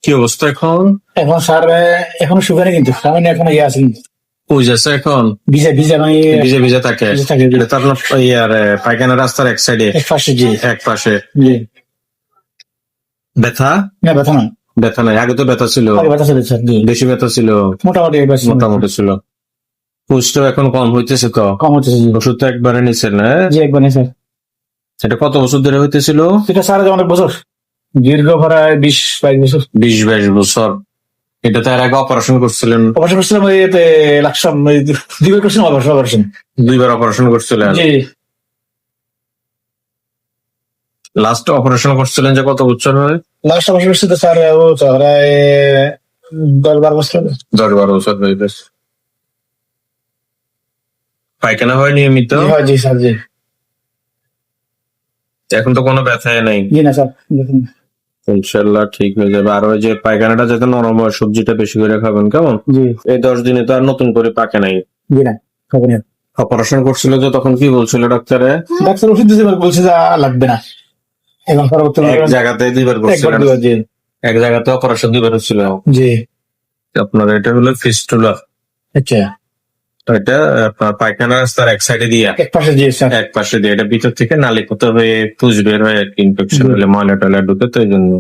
কি অবস্থা এখন? এখন স্যার এখনো শুকানে কিন্তু সামনে এখনো ইয়ে আছে কিন্তু বুঝে যাচ্ছে এখন ভিজা ভিজা মানে ভিজে ভিজে থাকে। ভিজে থাকে, জি। এটা তো আপনার ইয়ার পায়খানা রাস্তার এক সাইডে, এক পাশে, জি এক পাশে। জি। ব্যথা না ব্যথা না, ব্যথা নাই, আগে তো ব্যথা ছিল, আগে ব্যথা ছিল স্যার, জি বেশি ব্যথা ছিল, মোটামুটি এবার মোটামুটি ছিল। পুষটা এখন কম হইতেছে তো, কম হচ্ছে, জি ওষুধ তো একবারে নিচ্ছেন না? জি একবার নেই স্যার। এটা কত বছর ধরে হইতেছিল? এটা স্যার অনেক বছর, দীর্ঘ প্রায় 20-22 বছর। 20-22 বছর। এটা তো এর আগে অপারেশন করছিলেন? অপারেশন করছিলাম ওই এতে লাকসাম, ওই 2 বার করছিলাম অপারেশন। 2বার অপারেশন করছিলেন? জি। লাস্ট অপারেশন করছিলেন যে কত বছর হয়? লাস্ট অপারেশন করছি তো স্যার ও প্রায় 10-12 বছর হবে। 10-12 বছর হয়ে গেছে। পায়খানা হয় নিয়মিত? জি হয়, জি স্যার, জি। এখন তো কোনো ব্যথাই নাই? জি না স্যার, দেখুন। ইনশাল্লাহ ঠিক হয়ে যাবে। আর ওই যে পায়খানাটা যাতে নরম হয়, সবজিটা বেশি করে খাবেন, কেমন? জি এই 10 দিনে তো আর নতুন করে পাকে নাই। জি না, খাবো না। অপারেশন করছিল যে তখন কি বলছিল ডাক্তারে? ডাক্তার ওষুধ দিতে বলছে যে লাগবে না, এবং পরবর্তী এক জায়গাতে 2বার একবার করছিলেন? 2 বার, জি এক জায়গাতে অপারেশন 2বার হচ্ছিল? জি। আপনার এটা হলো ফিস্টুলা। আচ্ছা, এটা আপনার পায়খানা রাস্তার এক সাইডে দিয়ে, এক পাশে, জি স্যার। এক পাশে দিয়ে, এটা ভিতর থেকে নালীপথ হয়ে পুষ বের হয় আর কি, ইনফেকশন হলে ময়লা টয়লা ঢুকে, তো এই জন্য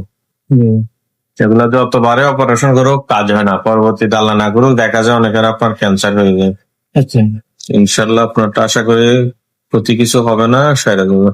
এগুলো যতবারে অপারেশন করুক কাজ হয় না, পরবর্তীতে আল্লাহ না করুক দেখা যায় অনেকের আপনার ক্যান্সার হয়ে যায়। আচ্ছা। ইনশাল্লাহ আপনারটা আশা করি ক্ষতি কিছু হবে না, সেরে দেবো।